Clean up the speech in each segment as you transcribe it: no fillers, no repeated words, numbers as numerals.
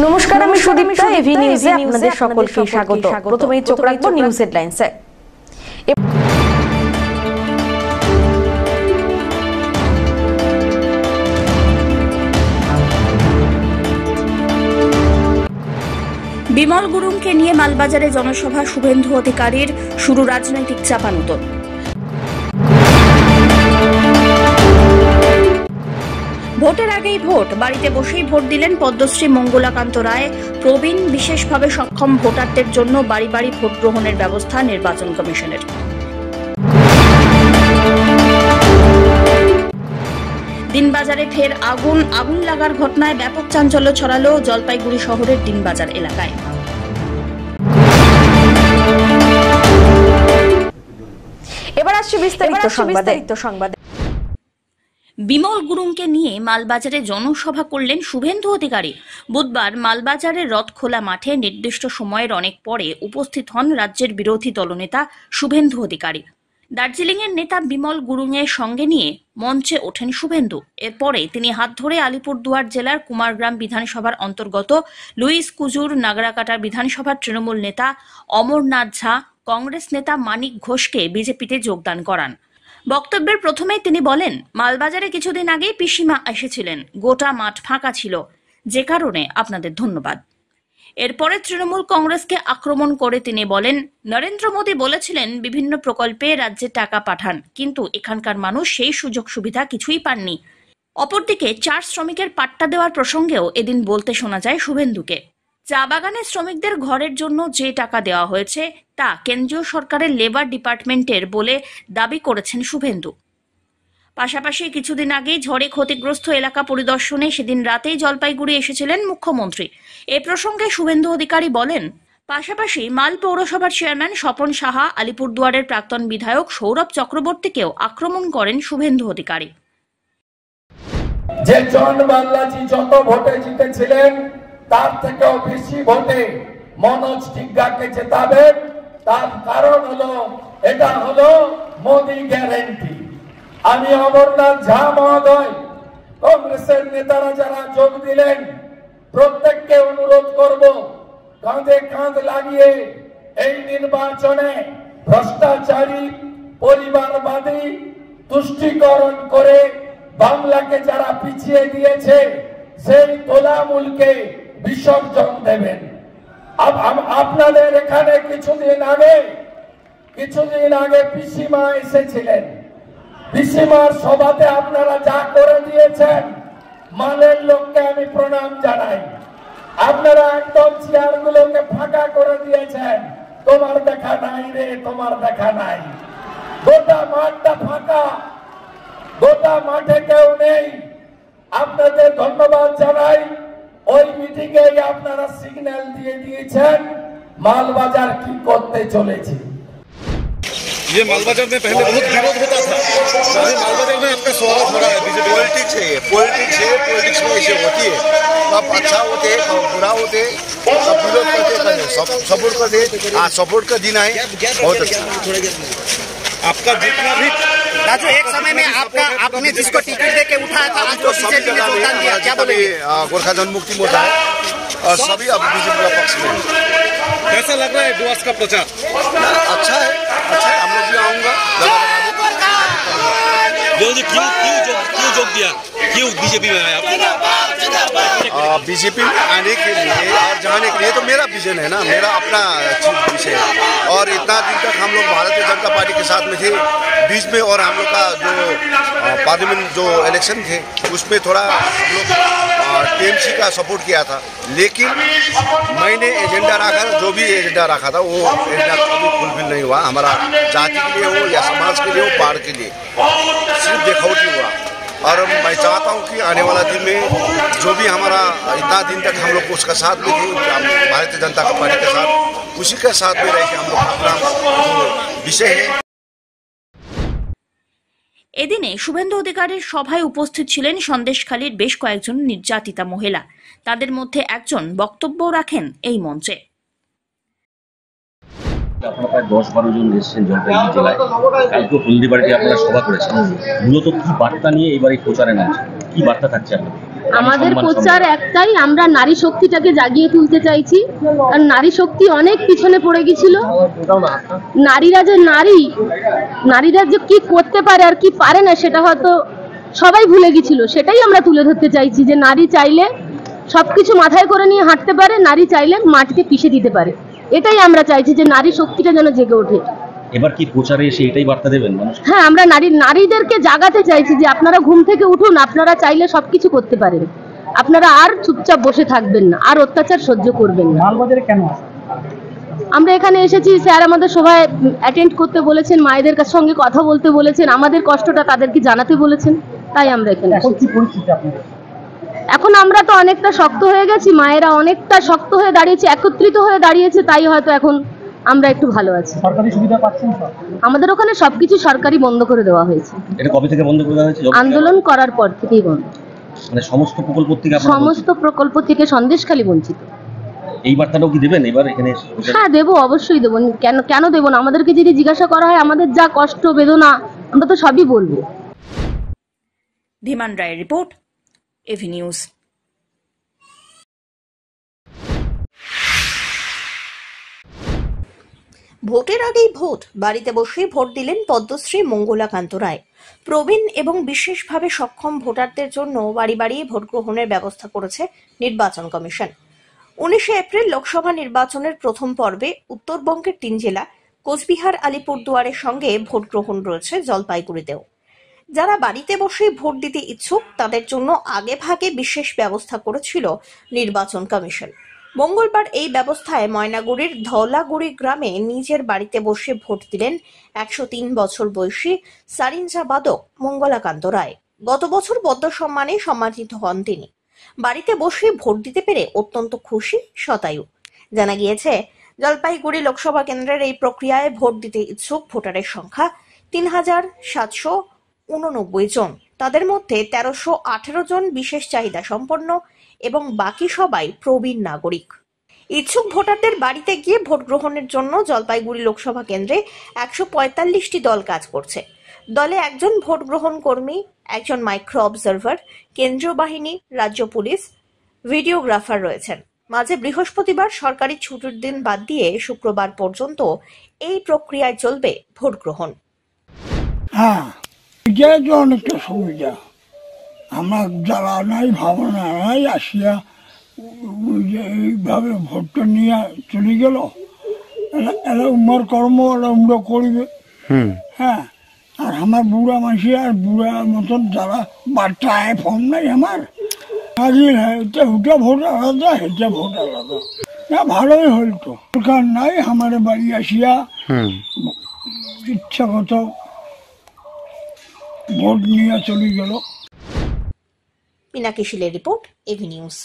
নমস্কার, আমি সুদীপ্তা। এভি নিউজে আপনাদের সকলকে স্বাগত। প্রথমেই চোখ রাখবো নিউজ হেডলাইন্সে। বিমল গুরুংকে নিয়ে মালবাজারে জনসভা, শুভেন্দু অধিকারীর শুরু রাজনৈতিক চাপানুতোর। ভোটের আগেই ভোট, বাড়িতে বসেই ভোট দিলেন পদ্মশ্রী মঙ্গলাকান্ত রায়। প্রবীণ বিশেষভাবে সক্ষম ভোটারদের জন্য বাড়ি বাড়ি ভোট গ্রহণের ব্যবস্থা নির্বাচন কমিশনের। দিনবাজারে ফের আগুন লাগার ঘটনায় ব্যাপক চাঞ্চল্য ছড়ালো জলপাইগুড়ি শহরের দিনবাজার এলাকায়। এবার আসছে বিস্তারিত সংবাদ। বিমল গুরুংকে নিয়ে মালবাজারে জনসভা করলেন শুভেন্দু অধিকারী। বুধবার মালবাজারের রথখোলা মাঠে নির্দিষ্ট সময়ের অনেক পরে উপস্থিত হন রাজ্যের বিরোধী দলনেতা শুভেন্দু অধিকারী। দার্জিলিংয়ের নেতা বিমল গুরুংয়ের সঙ্গে নিয়ে মঞ্চে ওঠেন শুভেন্দু। এরপরে তিনি হাত ধরে আলিপুরদুয়ার জেলার কুমারগ্রাম বিধানসভার অন্তর্গত লুইস কুজুর নাগরাকাটা বিধানসভার তৃণমূল নেতা অমরনাথ ঝা, কংগ্রেস নেতা মানিক ঘোষকে বিজেপিতে যোগদান করান। বক্তব্যের প্রথমেই তিনি বলেন, মালবাজারে কিছুদিন আগেই পিসিমা এসেছিলেন, গোটা মাঠ ফাঁকা ছিল, যে কারণে আপনাদের ধন্যবাদ। এরপরে তৃণমূল কংগ্রেসকে আক্রমণ করে তিনি বলেন, নরেন্দ্র মোদী বলেছিলেন বিভিন্ন প্রকল্পে রাজ্যে টাকা পাঠান, কিন্তু এখানকার মানুষ সেই সুযোগ সুবিধা কিছুই পাননি। অপরদিকে 4 শ্রমিকের পাট্টা দেওয়ার প্রসঙ্গেও এদিন বলতে শোনা যায় শুভেন্দুকে। চা বাগানের শ্রমিকদের ঘরের জন্য যে টাকা দেওয়া হয়েছে তা কেন্দ্রীয় সরকারের লেবার ডিপার্টমেন্টের বলে দাবি করেছেন শুভেন্দু। পাশাপাশি কিছুদিন আগেই ঝড়ে ক্ষতিগ্রস্ত এলাকা পরিদর্শনে সেদিন রাতেই জলপাইগুড়ি এসেছিলেন মুখ্যমন্ত্রী। এ প্রসঙ্গে শুভেন্দু অধিকারী বলেন, পাশাপাশি মাল পৌরসভার চেয়ারম্যান স্বপন সাহা, আলিপুরদুয়ারের প্রাক্তন বিধায়ক সৌরভ চক্রবর্তীকেও আক্রমণ করেন শুভেন্দু অধিকারী। যে জন বাংলাজি যত ভোটে জিতেছিলেন তার থেকেও বেশি ভোটে মনোজ টিগ্গাকে জেতাবেন, তার কারণ হলো এটা হলো মোদি গ্যারেন্টি। আমি অমরনাথ ঝা মহোদয়, কংগ্রেসের নেতারা যারা যোগ দিলেন প্রত্যেককে অনুরোধ করব, কাঁধে কাঁধ লাগিয়ে এই নির্বাচনে ভ্রষ্টাচারী, পরিবারবাদী, তুষ্টিকরণ করে বাংলাকে যারা পিছিয়ে দিয়েছে সেই তোলামূলকে বিসর্জন দেবেন। আপনাদের এখানে কিছুদিন আগে পিসিমা এসেছিলেন। পিসিমার সভাতে আপনারা যা করে দিয়েছেন, মালের লোককে আমি প্রণাম জানাই। আপনারা একদম চেয়ারগুলোকে ফাঁকা করে দিয়েছেন। তোমার দেখা নাই রে, তোমার দেখা নাই। গোটা মাঠটা ফাঁকা, গোটা মাঠে কেউ নেই। আপনাদের ধন্যবাদ জানাই। ওই মিটিং এ আপনারা সিগন্যাল দিয়ে দিয়েছেন मालबाजार की करते चले। ये मालबाजार में पहले बहुत विरोध होता था, अभी मालबाजार में आपका स्वागत हो रहा है। बीजेपी पॉलिटिक्स है, पॉलिटिक्स में ऐसे होती है। सब अच्छा होते सब बुरा होते, सब विरोध करते, सब सपोर्ट करते। आज सपोर्ट का दिन है, बहुत अच्छा। आपका जितना भी राजू, एक समय में आपने जिसको टिकट देके उठाया था आज तो सभी क्या बोले? गोरखा जनमुक्ति मोर्चा है और सभी अब बीजेपी का पक्ष में। कैसा लग रहा है डुआस का प्रचार? अच्छा है, हम लोग भी आऊंगा। क्यों जोग दिया, क्यों बीजेपी में आया? बीजेपी में आने के लिए और जाने के लिए तो मेरा विजन है ना, मेरा अपना विषय है। और इतना दिन तक हम लोग भारतीय जनता पार्टी के साथ में थे बीच में, और हम लोग का जो पार्लियामेंट जो इलेक्शन थे उसमें थोड़ा हम लोग टीएमसी का सपोर्ट किया था। लेकिन मैंने एजेंडा रखा, जो भी एजेंडा रखा था वो एजेंडा कभी फुलफिल नहीं हुआ। हमारा जाति के लिए हो या समाज के लिए हो, पार के लिए सिर्फ दिखावटी हुआ। और मैं चाहता हूँ कि आने वाला दिन में जो भी हमारा इतना दिन तक हम लोग उसका साथ में थे, भारतीय जनता पार्टी के साथ, उसी के साथ में रह के हम लोग अपना विषय है। এদিনে শুভেন্দু অধিকারীর সভায় উপস্থিত ছিলেন সন্দেশখালীর বেশ কয়েকজন নির্যাতিতা মহিলা। তাদের মধ্যে একজন বক্তব্য রাখেন এই মঞ্চে। আপনারা প্রায় 10-12 জন এসেছেন জলপাইগুড়ি জেলায়, কালকে হলদিবাড়িতে আপনারা সভা করেছেন। মূলত কি বার্তা নিয়ে এবার এই প্রচারে নামছেন, কি বার্তা থাকছে আপনাদের? আমাদের প্রচার একটাই, আমরা নারী শক্তিটাকে জাগিয়ে তুলতে চাইছি। আর নারী শক্তি অনেক পিছনে পড়ে গেছিল। নারীরা যে কি করতে পারে আর কি পারে না সেটা হয়তো সবাই ভুলে গেছিল। সেটাই আমরা তুলে ধরতে চাইছি যে নারী চাইলে সবকিছু মাথায় করে নিয়ে হাঁটতে পারে, নারী চাইলে মাটিতে পিষে দিতে পারে। এটাই আমরা চাইছি যে নারী শক্তিটা যেন জেগে ওঠে। এবার কি প্রচারে এসে এটাই বার্তা দেবেন মানুষ? হ্যাঁ, আমরা নারীদেরকে জাগাতে চাইছি যে আপনারা ঘুম থেকে উঠুন, আপনারা চাইলে সবকিছু করতে পারেন। আপনারা আর চুপচাপ বসে থাকবেন না, আর অত্যাচার সহ্য করবেন না। মালবাজারে কেন আমরা এখানে এসেছি, স্যার আমাদের সভায় অ্যাটেন্ড করতে বলেছেন, মায়েদের সঙ্গে কথা বলতে বলেছেন, আমাদের কষ্টটা তাদেরকে জানাতে বলেছেন, তাই আমরা এখানে এসেছি। এখন আমরা তো অনেকটা শক্ত হয়ে গেছি, মায়েরা অনেকটা শক্ত হয়ে দাঁড়িয়েছে, একত্রিত হয়ে দাঁড়িয়েছে, তাই হয়তো এখন আমরা একটু ভালো আছি। সরকারি সুবিধা পাচ্ছেন? আমাদের ওখানে সবকিছু সরকারি বন্ধ করে দেওয়া হয়েছে। এটা কবে থেকে বন্ধ করে দেওয়া হয়েছে? আন্দোলন করার পর থেকেই বন্ধ। মানে সমস্ত প্রকল্প থেকে সন্দেশখালী বঞ্চিত। এই বার্তাটাও কি দেবেন এবার এখানে? হ্যাঁ দেবো, অবশ্যই দেবো। কেন দেবো না? আমাদেরকে যদি জিজ্ঞাসা করা হয় আমাদের যা কষ্ট বেদনা আমরা তো সবই বলবো। ধীমান রায়ের রিপোর্ট, এভি নিউজ। ভোটের আগেই ভোট, বাড়িতে বসেই ভোট দিলেন পদ্মশ্রী মঙ্গলাকান্ত রায়। প্রবীণ এবং বিশেষভাবে সক্ষম ভোটারদের জন্য বাড়ি বাড়ি ভোট গ্রহণের ব্যবস্থা করেছে নির্বাচন কমিশন। 19 এপ্রিল লোকসভা নির্বাচনের প্রথম পর্বে উত্তরবঙ্গের 3 জেলা কোচবিহার, আলিপুরদুয়ারের সঙ্গে ভোট গ্রহণ রয়েছে জলপাইগুড়িতেও। যারা বাড়িতে বসেই ভোট দিতে ইচ্ছুক তাদের জন্য আগে ভাগে বিশেষ ব্যবস্থা করেছিল নির্বাচন কমিশন। মঙ্গলবার এই ব্যবস্থায় ময়নাগুড়ির ধওলাগুড়ি গ্রামে নিজের বাড়িতে বসে ভোট দিলেন 103 বছর বয়সী সারিঞ্জা বাদক মঙ্গলাকান্ত রায়। গত বছর পদ্ম সম্মানে সম্মানিত হন তিনি। বাড়িতে বসে ভোট দিতে পেরে অত্যন্ত খুশি শতায়ু। জানা গিয়েছে, জলপাইগুড়ি লোকসভা কেন্দ্রের এই প্রক্রিয়ায় ভোট দিতে ইচ্ছুক ভোটারের সংখ্যা 3789 জন। তাদের মধ্যে 1318 জন বিশেষ চাহিদা সম্পন্ন এবং বাকি সবাই প্রবীণ নাগরিক। ইচ্ছুক ভোটারদের বাড়িতে গিয়ে ভোট গ্রহণের জন্য জলপাইগুড়ি লোকসভা কেন্দ্রে 145টি দল কাজ করছে। দলে একজন ভোট গ্রহণ কর্মী, একজন মাইক্রো অবজারভার, কেন্দ্রীয় বাহিনী, রাজ্য পুলিশ, ভিডিওগ্রাফার রয়েছেন। মাঝে বৃহস্পতিবার সরকারি ছুটির দিন বাদ দিয়ে শুক্রবার পর্যন্ত এই প্রক্রিয়ায় চলবে ভোট গ্রহণ। হ্যাঁ, এটা তো অনেকটা সুবিধা। আমার যারা নাই, ভাবনা নাই, আসিয়া এইভাবে ভোটটা নিয়ে চলে গেল। এরা উমার কর্ম এরা উমরা করবে। হ্যাঁ, আর আমার বুড়া মাসি আর বুড়া মতন যারা বাচ্চা ফোন নাই আমার এটা ভোট আলাদা, এটা ভোট আলাদা। ভালোই হইল তো, দরকার নাই আমার বাড়ি আসিয়া ইচ্ছাগত ভোট নিয়ে চলে গেল। পিনাকি শিলের রিপোর্ট, এভি নিউজ।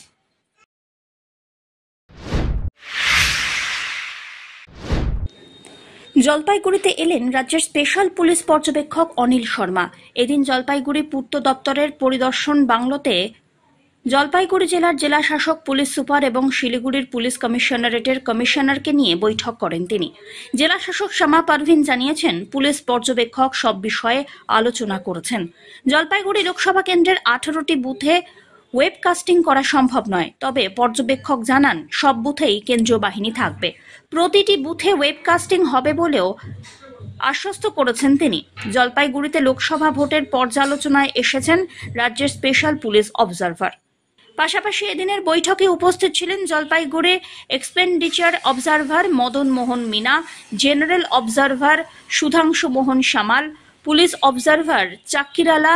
জলপাইগুড়িতে এলেন রাজ্যের স্পেশাল পুলিশ পর্যবেক্ষক অনিল শর্মা। এদিন জলপাইগুড়ি পূর্ত দপ্তরের পরিদর্শন বাংলোতে জলপাইগুড়ি জেলার জেলা শাসক, পুলিশ সুপার এবং শিলিগুড়ির পুলিশ কমিশনারেটের কমিশনারকে নিয়ে বৈঠক করেন তিনি। জেলা শাসক শ্যামা পারভিন জানিয়েছেন, পুলিশ পর্যবেক্ষক সব বিষয়ে আলোচনা করেছেন। জলপাইগুড়ি লোকসভা কেন্দ্রের 18টি বুথে ওয়েবকাস্টিং করা সম্ভব নয়, তবে পর্যবেক্ষক জানান সব বুথেই কেন্দ্রীয় বাহিনী থাকবে। প্রতিটি বুথে ওয়েবকাস্টিং হবে বলেও আশ্বস্ত করেছেন তিনি। জলপাইগুড়িতে লোকসভা ভোটের পর্যালোচনায় এসেছেন রাজ্যের স্পেশাল পুলিশ অবজারভার। পাশাপাশি এদিনের বৈঠকে উপস্থিত ছিলেন Jalpaiguri expenditure observer Madan Mohan Mina, general observer Sudhanshu মোহন সামাল, পুলিশ অবজারভার চাক্কিরালা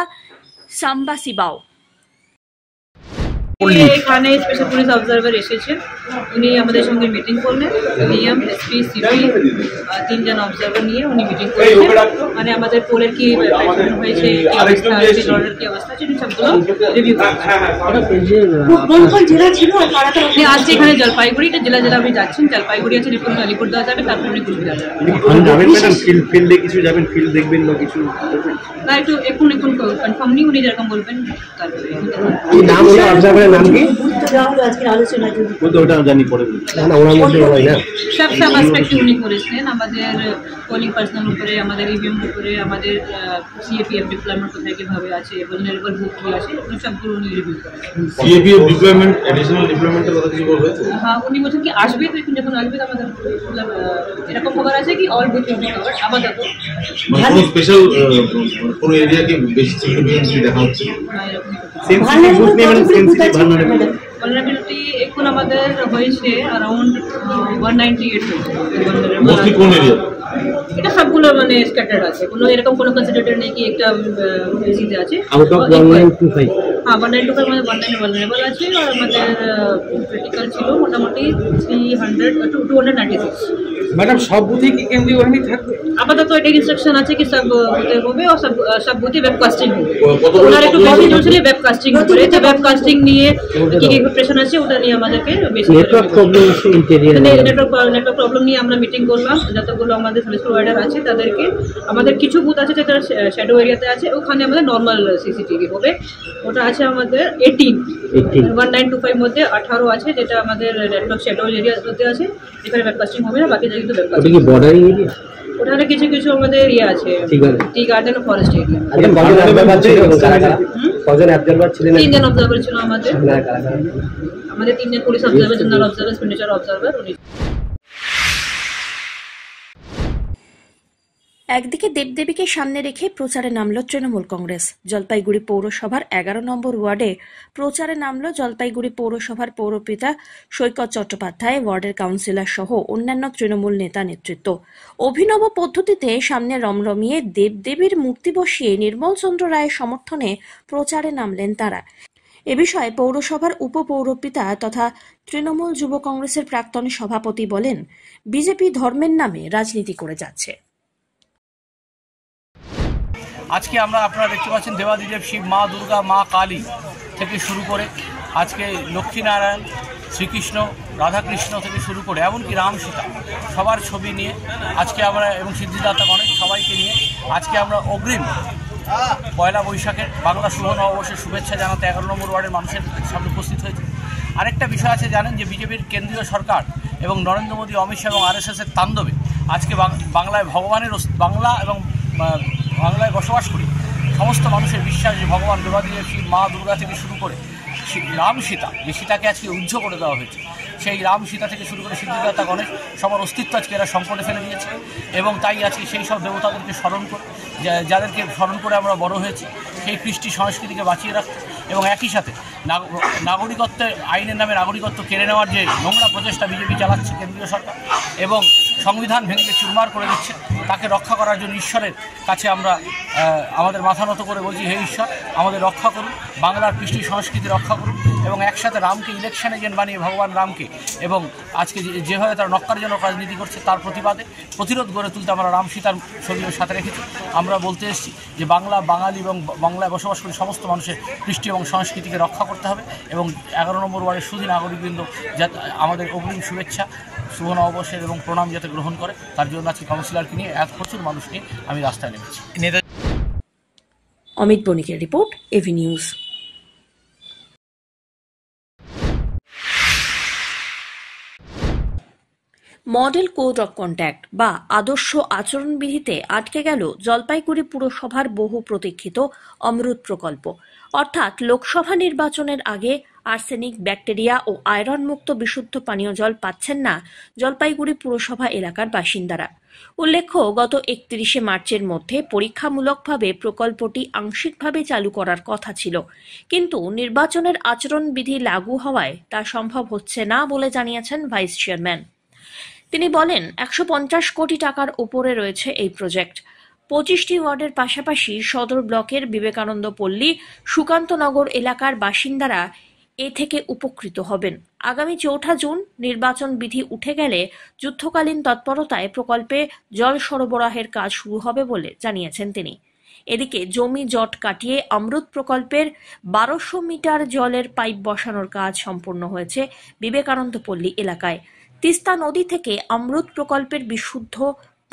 সাম্বাসিবাও। এখানে স্পেশাল পুলিশ অবজারভার এসেছেন, উনি আমাদের সঙ্গে মিটিং করলেন। ডিএম, এসপি, সিপি 3 জন অবজারভার নিয়ে উনি মিটিং করলেন। মানে আমাদের পোলের কি হয়েছে, কি অবস্থা আছে, লড়ার কি অবস্থা আছে, সবগুলো রিভিউ করছেন। জেলা ছিল আজকে এখানে জলপাইগুড়িটা জেলা আপনি যাচ্ছেন। জলপাইগুড়ি আছে, এরপর আলিপুরদুয়ার যাবে, তারপর আপনি কুচবিহার যাবেন। ফিল্ডে কিছু যাবেন, ফিল্ড দেখবেন বা কিছু না, একটু এখন কনফার্ম নেই, উনি যেরকম বলবেন তারপরে। নাম হলো অবজারভারের নাম কি? দেওয়া হলো আজকের আলোচনার জন্য। ওটা জানি পরে সব অ্যাসপেক্ট উনি করেছিলেন, আমাদের পোলিং পার্সোনাল উপরে, আমাদের ইভিএম উপরে, আমাদের সিএপিএফ ডিপ্লয়মেন্ট কোথায় কিভাবে আছে, ভালনারেবল বুথ কি আছে, সবগুলো উনি রিভিউ করেছেন। সিএপিএফ ডিপ্লয়মেন্ট, অ্যাডিশনাল ডিপ্লয়মেন্টের কথা কিছু বলবে? হ্যাঁ, উনি বলছেন কি আসবে, তো এখন যখন আসবে আমাদের এরকম খবর আছে কি all booth will be covered আপাতত। মানে কোনো স্পেশাল কোনো এরিয়াকে বেশি সিগনিফিকেন্স দেখা হচ্ছে? ভালনারেবিলিটি এখন আমাদের হয়েছে অ্যারাউন্ড 198 মোস্টলি কোন এরিয়া? এটা সবগুলো মানে স্ক্যাটার্ড আছে, কোনো এরকম কোনো কনসিডারেটেড নেই কি একটা বেশিতে আছে। আউট অফ 1925 হ্যাঁ, 195 মানে 19 ভালনারেবল আছে, আর আমাদের ক্রিটিক্যাল ছিল মোটামুটি 296। ম্যাডাম সব বুথে কি কেন্দ্রীয় বাহিনী থাকবে? আপাতত এটা ইনস্ট্রাকশন আছে কি সব বুথে হবে, আর সব বুথে ওয়েবকাস্টিং হবে। ওনার একটু বেশি জোর ছিল ওয়েবকাস্টিং উপরে, যে ওয়েবকাস্টিং নিয়ে কি কি প্রিপারেশন আছে ওটা নিয়ে আমাদেরকে বেশি নেটওয়ার্ক প্রবলেম নিয়ে আমরা মিটিং করলাম। যতগুলো আমাদের সার্ভিস প্রোভাইডার আছে তাদেরকে, আমাদের কিছু বুথ আছে যেটা শ্যাডো এরিয়াতে আছে, ওখানে আমাদের নর্মাল সিসিটিভি হবে। ওটা আছে আমাদের 1925 মধ্যে 18 আছে, যেটা আমাদের নেটওয়ার্ক শ্যাডো এরিয়াতে আছে, যেখানে ওয়েবকাস্টিং হবে না, বাকি জায়গায় কিন্তু ওয়েবকাস্টিং। ওটা কি বর্ডার এরিয়া? ওখানে কিছু কিছু আমাদের ইয়ে আছে, টি গার্ডেন ও ফরেস্ট এরিয়া। কজন অবজারভার ছিলেন? 3 জন অবজারভার ছিল আমাদের 3 জন police observer, general observer, signature observer. একদিকে দেবদেবীকে সামনে রেখে প্রচারে নামল তৃণমূল কংগ্রেস। জলপাইগুড়ি পৌরসভার 11 নম্বর ওয়ার্ডে প্রচারে নামল জলপাইগুড়ি পৌরসভার পৌরপিতা সৈকত চট্টোপাধ্যায়, ওয়ার্ডের কাউন্সিলর সহ অন্যান্য তৃণমূল নেতা নেতৃত্ব। অভিনব পদ্ধতিতে সামনে রমরমিয়ে দেবদেবীর মূর্তি বসিয়ে নির্মল চন্দ্র রায়ের সমর্থনে প্রচারে নামলেন তারা। এ বিষয়ে পৌরসভার উপপৌরপিতা তথা তৃণমূল যুব কংগ্রেসের প্রাক্তন সভাপতি বলেন, বিজেপি ধর্মের নামে রাজনীতি করে যাচ্ছে। আজকে আমরা আপনারা দেখতে পাচ্ছেন দেবাদিদেব শিব, মা দুর্গা, মা কালী থেকে শুরু করে আজকে লক্ষ্মীনারায়ণ, শ্রীকৃষ্ণ, রাধাকৃষ্ণ থেকে শুরু করে এমনকি রাম সীতা সবার ছবি নিয়ে আজকে আমরা, এবং সিদ্ধিদাতা গণেশ সবাইকে নিয়ে আজকে আমরা অগ্রিম পয়লা বৈশাখের বাংলা শুভ নববর্ষের শুভেচ্ছা জানাতে 11 নম্বর ওয়ার্ডের মানুষের সামনে উপস্থিত হয়েছে। আরেকটা বিষয় আছে, জানেন যে বিজেপির কেন্দ্রীয় সরকার এবং নরেন্দ্র মোদী, অমিত শাহ এবং RSSের তাণ্ডবে আজকে বাংলায় ভগবানের বাংলা এবং বাংলায় বসবাস করি সমস্ত মানুষের বিশ্বাস যে ভগবান দেবাদিদেব শিব, মা দুর্গা থেকে শুরু করে রাম সীতা, যে সীতাকে আজকে উজ্জ্ব করে দেওয়া হয়েছে, সেই রাম সীতা থেকে শুরু করে সিদ্ধিদাতা গণেশ সবার অস্তিত্ব আজকে এরা সংকটে ফেলে দিয়েছে। এবং তাই আজকে সেই সব দেবতাদেরকে স্মরণ করে, যাদেরকে স্মরণ করে আমরা বড় হয়েছি, সেই কৃষ্টি সংস্কৃতিকে বাঁচিয়ে রাখতে এবং একই সাথে নাগরিকত্বের আইনের নামে নাগরিকত্ব কেড়ে নেওয়ার যে নোংরা প্রচেষ্টা বিজেপি চালাচ্ছে কেন্দ্রীয় সরকার এবং সংবিধান ভেঙে চুরমার করে দিচ্ছে, তাকে রক্ষা করার জন্য ঈশ্বরের কাছে আমরা আমাদের মাথা নত করে বলছি, হে ঈশ্বর আমাদের রক্ষা করুন, বাংলার কৃষ্টি সংস্কৃতি রক্ষা করুন। এবং একসাথে রামকে ইলেকশন এজেন্ট বানিয়ে ভগবান রামকে এবং আজকে যেভাবে তারা নক্কারজনক রাজনীতি করছে তার প্রতিবাদে প্রতিরোধ গড়ে তুলতে আমরা রাম সীতার ছবিও সাথে রেখেছি। আমরা বলতে এসেছি যে বাংলা, বাঙালি এবং বাংলায় বসবাস করে সমস্ত মানুষের কৃষ্টি এবং সংস্কৃতিকে রক্ষা করতে হবে এবং 11 নম্বর ওয়ার্ডের সুধী নাগরিকবৃন্দ যাতে আমাদের অগ্রিম শুভেচ্ছা, শুভ নববর্ষের এবং প্রণাম যাতে গ্রহণ করে, তার জন্য আজকে কাউন্সিলরকে নিয়ে প্রচুর মানুষ নিয়ে আমি রাস্তায় নেমেছি। অমিত বণিকের report, AV news. Model code of conduct বা আদর্শ আচরণবিধিতে আটকে গেল জলপাইগুড়ি পুরসভার বহু প্রতীক্ষিত অমৃত প্রকল্প। অর্থাৎ লোকসভা নির্বাচনের আগে আর্সেনিক, ব্যাকটেরিয়া ও আয়রন মুক্ত বিশুদ্ধ পানীয় জল পাচ্ছেন না জলপাইগুড়ি পুরসভা এলাকার বাসিন্দারা। উল্লেখ্য, গত 31শে মার্চের মধ্যে পরীক্ষামূলকভাবে প্রকল্পটি আংশিকভাবে চালু করার কথা ছিল, কিন্তু নির্বাচনের আচরণবিধি লাগু হওয়ায় তা সম্ভব হচ্ছে না বলে জানিয়েছেন ভাইস চেয়ারম্যান। তিনি বলেন, 150 কোটি টাকার উপরে রয়েছে এই প্রজেক্ট। 25টি ওয়ার্ডের পাশাপাশি সদর ব্লকের বিবেকানন্দ পল্লী, সুকান্তনগর এলাকার বাসিন্দারা এ থেকে উপকৃত হবেন। আগামী 4 জুন নির্বাচন বিধি উঠে গেলে যুদ্ধকালীন তৎপরতায় প্রকল্পে জল সরবরাহের কাজ শুরু হবে বলে জানিয়েছেন তিনি। এদিকে জমি জট কাটিয়ে অমৃত প্রকল্পের 1200 মিটার জলের পাইপ বসানোর কাজ সম্পন্ন হয়েছে বিবেকানন্দ পল্লী এলাকায়। তিস্তা নদী থেকে অমৃত প্রকল্পের বিশুদ্ধ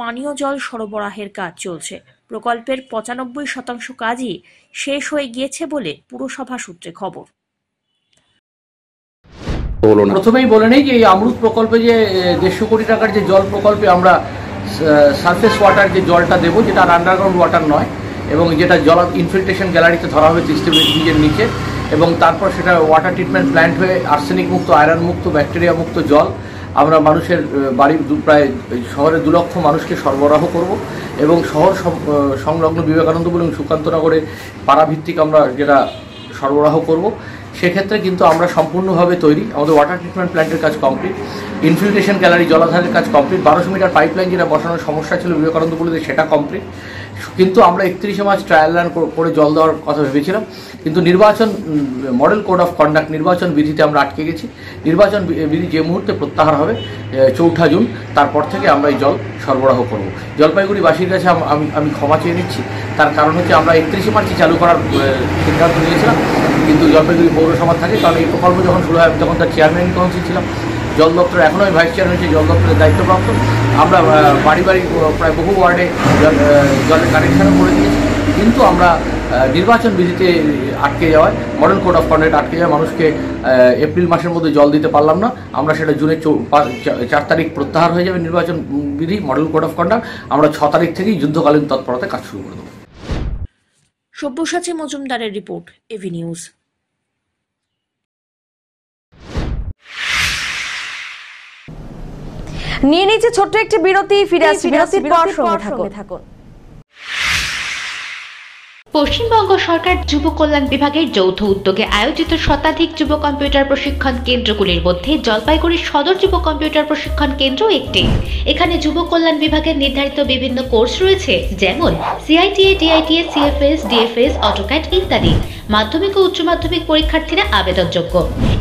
পানীয় জল সরবরাহের কাজ চলছে। প্রকল্পের 95% কাজই শেষ হয়ে গিয়েছে বলে পুরসভা সূত্রে খবর। হলো না? প্রথমেই বলে নেই যে এই অমৃত প্রকল্পে যে 150 কোটি টাকার যে জল প্রকল্পে আমরা সারফেস ওয়াটার যে জলটা দেবো, যেটা আন্ডারগ্রাউন্ড ওয়াটার নয়, এবং যেটা জল ইনফিল্ট্রেশন গ্যালারিতে ধরা হবে 30 ফিটের নিচে, এবং তারপর সেটা ওয়াটার ট্রিটমেন্ট প্ল্যান্ট হয়ে আর্সেনিক মুক্ত, আয়রন মুক্ত, ব্যাকটেরিয়া মুক্ত জল আমরা মানুষের বাড়ির প্রায় শহরে 2 লক্ষ মানুষকে সরবরাহ করব, এবং শহর সংলগ্ন বিবেকানন্দপুর এবং সুকান্তনগরে পাড়াভিত্তিক আমরা যেটা সরবরাহ করব। সেক্ষেত্রে কিন্তু আমরা সম্পূর্ণভাবে তৈরি। আমাদের ওয়াটার ট্রিটমেন্ট প্ল্যান্টের কাজ কমপ্লিট, ইনফিল্ট্রেশন গ্যালারি জলাধারের কাজ কমপ্লিট, 1200 মিটার পাইপলাইন যেটা বসানোর সমস্যা ছিল বিবেকানন্দপুরীতে সেটা কমপ্লিট। কিন্তু আমরা 31 মার্চ ট্রায়াল রান করে জল দেওয়ার কথা ভেবেছিলাম, কিন্তু নির্বাচন মডেল কোড অফ কন্ডাক্ট নির্বাচন বিধিতে আমরা আটকে গেছি। নির্বাচন বিধি যে মুহূর্তে প্রত্যাহার হবে 4 জুন, তারপর থেকে আমরা এই জল সরবরাহ করব। জলপাইগুড়িবাসীর কাছে আমি ক্ষমা চেয়ে নিচ্ছি, তার কারণ হচ্ছে আমরা 31 মার্চে চালু করার সিদ্ধান্ত নিয়েছিলাম, কিন্তু জলপাইগুড়ি পৌরসভা থাকে, কারণ এই প্রকল্প যখন শুরু হয় তখন তার চেয়ারম্যান কাউন্সিল ছিলাম। জল দপ্তর এখনও আমি ভাইস চেয়ারম্যান হচ্ছে, জল দপ্তরের দায়িত্বপ্রাপ্ত। আমরা বাড়ি বাড়ি প্রায় বহু ওয়ার্ডে জলের কানেকশানও করে দিয়েছি, কিন্তু আমরা নির্বাচন বিধিতে আটকে যাওয়ায়, মডেল কোড অফ কন্ডাক্ট আটকে যাওয়ায় মানুষকে এপ্রিল মাসের মধ্যে জল দিতে পারলাম না। আমরা সেটা জুনের 4 তারিখ প্রত্যাহার হয়ে যাবে নির্বাচন বিধি, মডেল কোড অফ কন্ডাক্ট। আমরা 6 তারিখ থেকেই যুদ্ধকালীন তৎপরতায় কাজ শুরু করে দেবো। সব্যসাচী মজুমদারের রিপোর্ট, এভি নিউজ। নিয়ে নিচ্ছে ছোট্ট একটি বিরতি, ফিরে আসছি বিরতির পর, সঙ্গে থাকুন। পশ্চিমবঙ্গ সরকার যুব কল্যাণ বিভাগের যৌথ উদ্যোগে আয়োজিত শতাধিক যুব কম্পিউটার প্রশিক্ষণ কেন্দ্রগুলির মধ্যে জলপাইগুড়ি সদর যুব কম্পিউটার প্রশিক্ষণ কেন্দ্র একটি। এখানে যুব কল্যাণ বিভাগের নির্ধারিত বিভিন্ন কোর্স রয়েছে, যেমন সিআইটিএ, ডিআইটিএ, সিএফএস, ডিএফএস, অটোক্যাড ইত্যাদি। মাধ্যমিক ও উচ্চ মাধ্যমিক পরীক্ষার্থীরা আবেদনযোগ্য।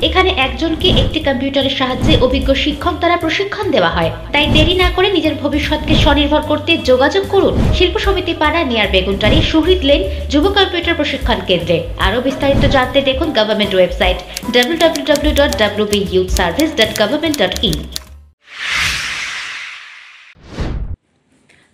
এখানে একজনকে একটি কম্পিউটারের সাহায্যে অভিজ্ঞ শিক্ষক দ্বারা প্রশিক্ষণ দেওয়া হয়। তাই দেরি না করে নিজের ভবিষ্যৎকে স্বনির্ভর করতে যোগাযোগ করুন শিল্প সমিতি পাড়া, নিয়ার বেগুনটারি, শহীদ লেন যুব কম্পিউটার প্রশিক্ষণ কেন্দ্রে। আরও বিস্তারিত জানতে দেখুন গভর্নমেন্ট ওয়েবসাইট www.wbyouthservice.government.in।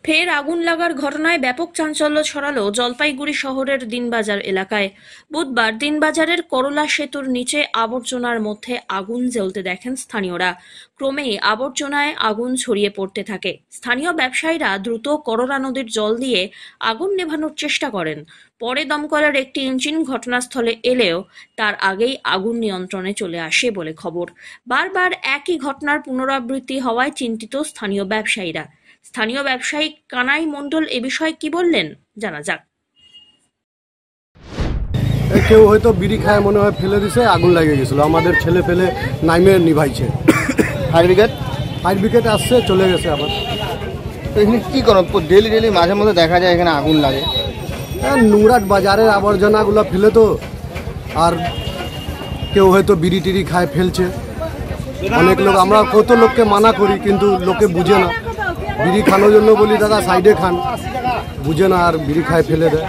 ফের আগুন লাগার ঘটনায় ব্যাপক চাঞ্চল্য ছড়ালো জলপাইগুড়ি শহরের দিনবাজার এলাকায়। বুধবার দিনবাজারের করলা সেতুর নিচে আবর্জনার মধ্যে আগুন জ্বলতে দেখেন স্থানীয়রা। ক্রমেই আবর্জনায় আগুন ছড়িয়ে পড়তে থাকে। স্থানীয় ব্যবসায়ীরা দ্রুত করলা নদীর জল দিয়ে আগুন নেভানোর চেষ্টা করেন। পরে দমকলের একটি ইঞ্জিন ঘটনাস্থলে এলেও তার আগেই আগুন নিয়ন্ত্রণে চলে আসে বলে খবর। বারবার একই ঘটনার পুনরাবৃত্তি হওয়ায় চিন্তিত স্থানীয় ব্যবসায়ীরা। স্থানীয় ব্যবসায়ী কানাই মণ্ডল এ বিষয়ে কি বললেন জানা যাক। কেউ হয়তো বিড়ি খায় মনে হয় ফেলে দিছে, আগুন লেগে গেছিল। আমাদের ছেলে ফেলে নাইমে নিভাইছে। ফায়ার ব্রিগেড আসছে, চলে গেছে আবার। এখানে কি করো ডেলি মাঝে মধ্যে দেখা যায় এখানে আগুন লাগে? নোংরা বাজারের আবর্জনাগুলো ফেলে তো, আর কেউ হয়তো বিড়ি টিড়ি খায় ফেলছে। অনেক লোক, আমরা কত লোককে মানা করি কিন্তু লোকে বুঝে না। বিড়ি খানোর জন্য বলি দাদা সাইডে খান, বুঝে না আর বিড়ি খায় ফেলে দেয়,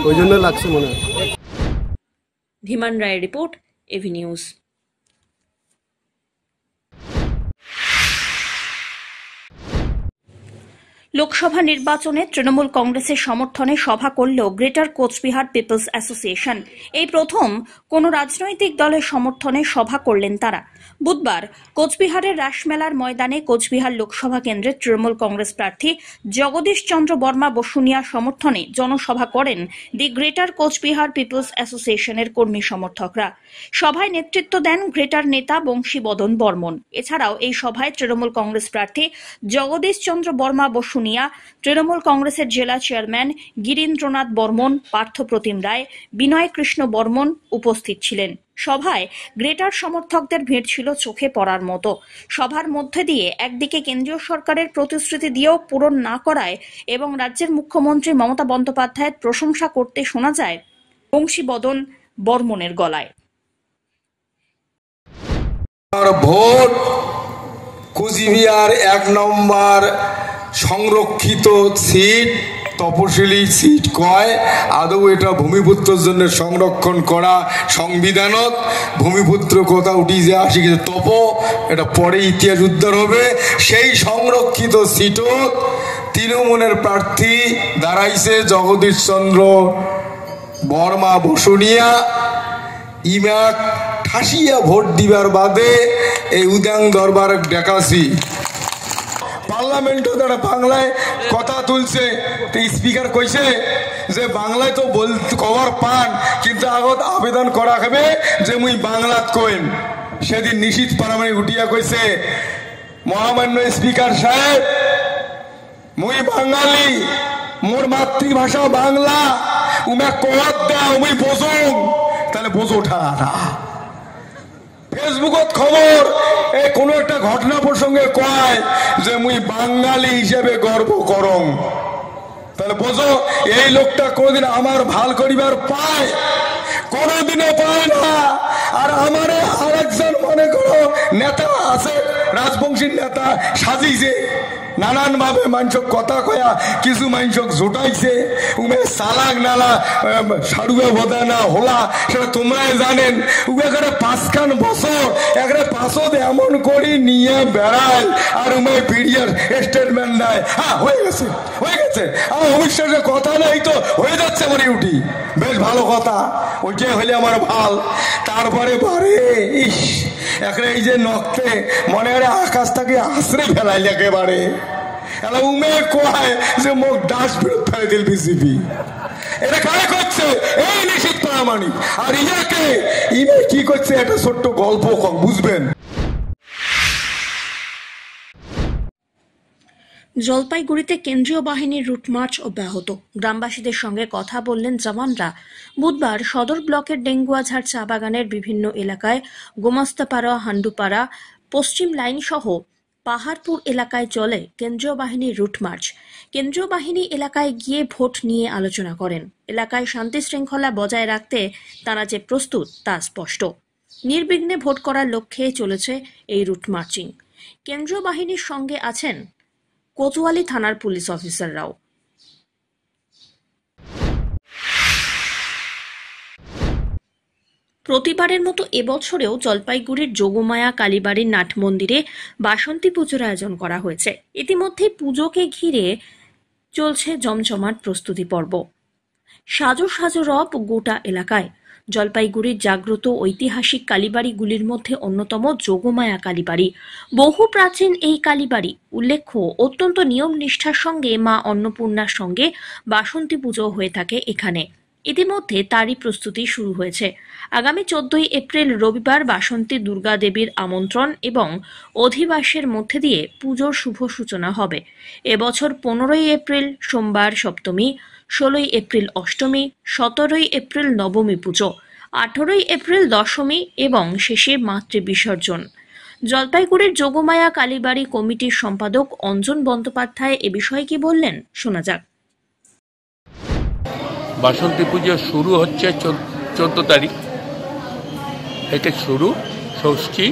ওই জন্য লাগছে মনে হয়। ধীমান রায়ের রিপোর্ট, এভি নিউজ। লোকসভা নির্বাচনে তৃণমূল কংগ্রেসের সমর্থনে সভা করল গ্রেটার কোচবিহার পিপলস অ্যাসোসিয়েশন। এই প্রথম কোন রাজনৈতিক দলের সমর্থনে সভা করলেন তারা। বুধবার কোচবিহারের রাসমেলার ময়দানে কোচবিহার লোকসভা কেন্দ্রের তৃণমূল কংগ্রেস প্রার্থী জগদীশ চন্দ্র বর্মা বসুনিয়ার সমর্থনে জনসভা করেন দি গ্রেটার কোচবিহার পিপলস অ্যাসোসিয়েশনের কর্মী সমর্থকরা। সভায় নেতৃত্ব দেন গ্রেটার নেতা বংশীবদন বর্মন। এছাড়াও এই সভায় তৃণমূল কংগ্রেস প্রার্থী জগদীশ চন্দ্র বর্মা বসুনিয়া, তৃণমূল কংগ্রেসের জেলা চেয়ারম্যান গিরীন্দ্রনাথ বর্মন, পার্থপ্রতিম রায়, বিনয় কৃষ্ণ বর্মন উপস্থিত ছিলেন। সভায় গ্রেটার সমর্থকদের ভিড় ছিল চোখে পড়ার মতো। সভার মধ্যে দিয়ে একদিকে কেন্দ্রীয় সরকারের প্রতিশ্রুতি দিয়েও পূরণ না করায় এবং রাজ্যের মুখ্যমন্ত্রী মমতা বন্দ্যোপাধ্যায়ের প্রশংসা করতে শোনা যায় বংশীবদন বর্মনের গলায়। ভোট কুচবিহার 1 নম্বর সংরক্ষিত সিট, তপশিলি সিট কয়। আদৌ এটা ভূমিপুত্রের জন্য সংরক্ষণ করা সংবিধানত ভূমিপুত্র কথা উঠি যে আসি কিন্তু তপ এটা পরে ইতিহাস উদ্ধার হবে। সেই সংরক্ষিত সিটও তৃণমূলের প্রার্থী দাঁড়াইছে জগদীশ চন্দ্র বর্মা বসুনিয়া। ইমাক ঠাসিয়া ভোট দিবার বাদে এই উদ্যান দরবার দেখাছি। পার্লামেন্টও তারা বাংলায় কথা তুলছে, স্পিকার কইছে যে বাংলায় তো কভার পান, কিন্তু আগত আবেদন করা হবে যে মুই বাংলাত কইম। সেদিন নিশীথ পারামানি উঠিয়া কইছে, মহামান্য স্পিকার সাহেব, মুই বাঙালি, মোর মাতৃভাষা বাংলা, উমে কত দেয় মুই বোঝুম, তাহলে বোঝো ঠাড়া। ফেসবুকত খবর কোনো একটা ঘটনা প্রসঙ্গে কয় যে মুই বাঙালি হিসেবে গর্ব করং, তাহলে বোঝো এই লোকটা কোনদিন আমার ভাল করিবার পায়? কোনদিনও পায় না। আর আমারে আরেকজন মনে করো নেতা আছে, রাজবংশীর নেতা সাজিয়েছে, নানান ভাবে মানুষক কথা কয়া কিছু মানুষক জোটাইছে, উমে সালাক নালা সাড়ুয়া বোধা না হোলা, সেটা তোমরাই জানেন। উমে 5খান বছর একটা পাঁচত এমন করি নিয়ে বেড়ায়, আর উমে পিডিয়ার স্টেটমেন্ট দেয়, হ্যাঁ হয়ে গেছে হয়ে গেছে, আমার অবিশ্বাসের কথা নেই তো হয়ে যাচ্ছে মনে উঠি, বেশ ভালো কথা, ওইটাই হইলে আমার ভাল। তারপরে বারে ইস একটা এই যে নখতে মনে হয় আকাশ থেকে আশ্রে ফেলাইল একেবারে, উমে কয় যে মুখ ডাস্টবিন ফেলে দিল বিজেপি। এটা কারে করছে? এই নিশীথ প্রামাণিক। আর ইয়াকে ইমে কি করছে একটা ছোট্ট গল্প বুঝবেন। জলপাইগুড়িতে কেন্দ্রীয় বাহিনীর রুট মার্চ অব্যাহত, গ্রামবাসীদের সঙ্গে কথা বললেন জওয়ানরা। বুধবার সদর ব্লকের ডেঙ্গুয়াঝাড় চা বাগানের বিভিন্ন এলাকায় গোমাস্তাপাড়া, হান্ডুপাড়া, পশ্চিম লাইন সহ পাহাড়পুর এলাকায় চলে কেন্দ্রীয় বাহিনীর রুট মার্চ। কেন্দ্রীয় বাহিনী এলাকায় গিয়ে ভোট নিয়ে আলোচনা করেন। এলাকায় শান্তি শৃঙ্খলা বজায় রাখতে তারা যে প্রস্তুত তা স্পষ্ট। নির্বিঘ্নে ভোট করার লক্ষ্যে চলেছে এই রুট মার্চিং। কেন্দ্রীয় বাহিনীর সঙ্গে আছেন কোতোয়ালি থানার পুলিশ অফিসাররাও। প্রতিবারের মতো এবছরেও জলপাইগুড়ির যোগমায়া কালীবাড়ির নাট মন্দিরে বাসন্তী পুজোর আয়োজন করা হয়েছে। ইতিমধ্যে পুজোকে ঘিরে চলছে জমজমাট প্রস্তুতি পর্ব। সাজো সাজো রব গোটা এলাকায়। জলপাইগুড়ির জাগ্রত ঐতিহাসিক কালীবাড়িগুলির মধ্যে অন্যতম যোগমায়া কালীবাড়ি। বহু প্রাচীন এই কালীবাড়ি, উল্লেখ্য অত্যন্ত নিয়ম নিষ্ঠার সঙ্গে মা অন্নপূর্ণার সঙ্গে বাসন্তী পুজো হয়ে থাকে এখানে। ইতিমধ্যে তারই প্রস্তুতি শুরু হয়েছে। আগামী 14 এপ্রিল রবিবার বাসন্তী দুর্গা দেবীর আমন্ত্রণ এবং অধিবাসের মধ্যে দিয়ে পুজোর শুভ সূচনা হবে। এবছর 15 এপ্রিল সোমবার সপ্তমী, 16 এপ্রিল অষ্টমী, 17 এপ্রিল নবমী পুজো, 18 এপ্রিল দশমী এবং শেষে মাতৃ বিসর্জন। জলপাইগুড়ির যোগমায়া কালীবাড়ি কমিটির সম্পাদক অঞ্জন বন্দ্যোপাধ্যায় এ বিষয়ে কি বললেন, শোনা যাক। বাসন্তী পুজো শুরু হচ্ছে 14 তারিখ থেকে শুরু, ষষ্ঠী,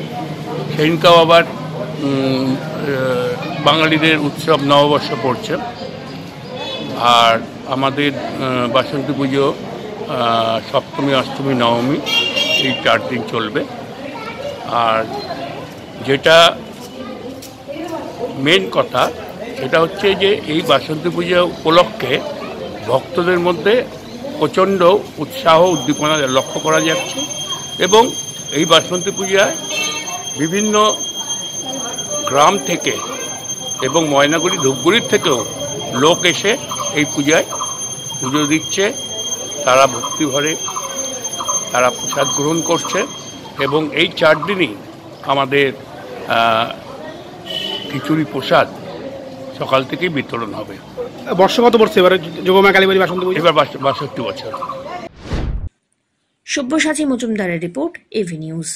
সেদিনকাও আবার বাঙালিদের উৎসব নববর্ষ পড়ছে। আর আমাদের বাসন্তী পুজো সপ্তমী, অষ্টমী, নবমী এই 4 দিন চলবে। আর যেটা মেন কথা সেটা হচ্ছে যে এই বাসন্তী পুজো উপলক্ষে ভক্তদের মধ্যে প্রচণ্ড উৎসাহ উদ্দীপনা লক্ষ্য করা যাচ্ছে এবং এই বাসন্তী পূজায় বিভিন্ন গ্রাম থেকে এবং ময়নাগুড়ি, ধূপগুড়ির থেকেও লোক এসে এই পূজায় পুজো দিচ্ছে। তারা ভক্তিভরে তারা প্রসাদ গ্রহণ করছে এবং এই 4 দিনই আমাদের খিচুড়ি প্রসাদ সকাল থেকেই বিতরণ হবে। বর্ষ কত পড়ছে এবারে যোগমায়া কালীবাড়ি বাসন্তী পুজো? এবার 62 বছর। সব্যসাচী মজুমদারের রিপোর্ট, এভি নিউজ।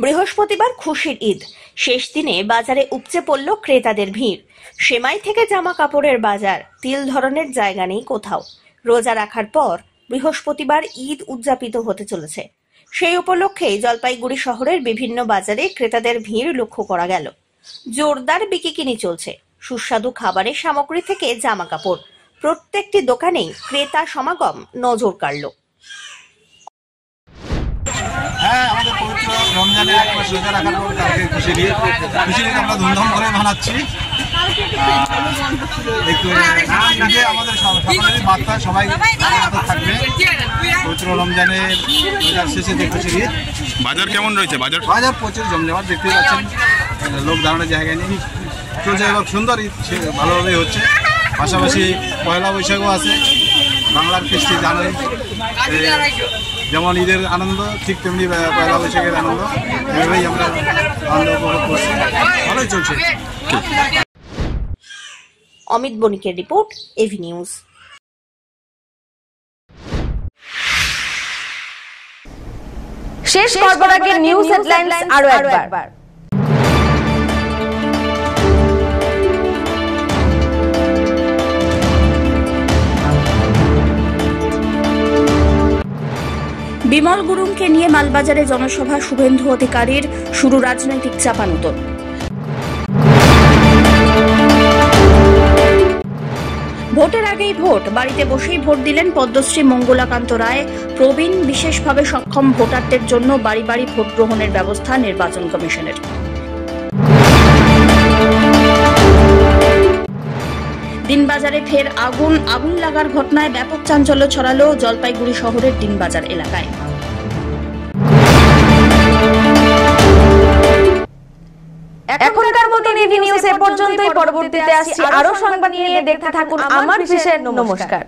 বৃহস্পতিবার খুশির ঈদ, শেষ দিনে বাজারে উপচে পড়ল ক্রেতাদের ভিড়। সেমাই থেকে জামা কাপড়ের বাজার, তিল ধরনের জায়গা নেই কোথাও। রোজা রাখার পর বৃহস্পতিবার ঈদ উদযাপিত হতে চলেছে। সেই উপলক্ষে জলপাইগুড়ি শহরের বিভিন্ন বাজারে ক্রেতাদের ভিড় লক্ষ্য করা গেল। জোরদার বিকিকিনি চলছে। সুস্বাদু খাবারের সামগ্রী থেকে জামা কাপড়, প্রত্যেকটি দোকানেই ক্রেতা সমাগম নজর কাড়ল। হ্যাঁ, আমাদের পবিত্র রমজানের 1 মাস রোজা রাখার পর কালকে খুশির ঈদ আমরা ধুমধাম করে মানাচ্ছি। আমাদের সকলেরই বার্তা সবাই থাকবে পবিত্র রমজানের রোজার শেষে দেখতেছি ঈদ। বাজার কেমন রয়েছে? বাজার প্রচুর জমজমাট দেখতে পাচ্ছেন, লোক দাঁড়ানোর জায়গা নেই, চলছে এবং সুন্দর ঈদ ভালোভাবেই হচ্ছে। পাশাপাশি পয়লা বৈশাখও আছে, বাংলার কৃষ্টি জানুয়ারি যেমন ঈদের আনন্দ ঠিক তেমনি পয়লা বৈশাখের আনন্দ, এভাবেই আমরা আনন্দ উপভোগ করছি, ভালোই চলছে। অমিত বণিকের রিপোর্ট, এভি নিউজ। শেষ করবার আগে নিউজ হেডলাইন্স আরো একবার। বিমল গুরুংকে নিয়ে মালবাজারে জনসভা, শুভেন্দু অধিকারীর শুরু রাজনৈতিক চাপানুতোর। ভোটের আগেই ভোট, বাড়িতে বসেই ভোট দিলেন পদ্মশ্রী মঙ্গলাকান্ত রায়। প্রবীণ বিশেষভাবে সক্ষম ভোটারদের জন্য বাড়ি বাড়ি ভোট গ্রহণের ব্যবস্থা নির্বাচন কমিশনের। দিনবাজারে ফের আগুন লাগার ঘটনায় ব্যাপক চাঞ্চল্য ছড়ালো জলপাইগুড়ি শহরের দিনবাজার এলাকায়। এখনকার মতো এভি নিউজ এ পর্যন্তই। পরবর্তীতে আসছি আরো সংবাদ নিয়ে, দেখতে থাকুন আমার বিশেষ। নমস্কার।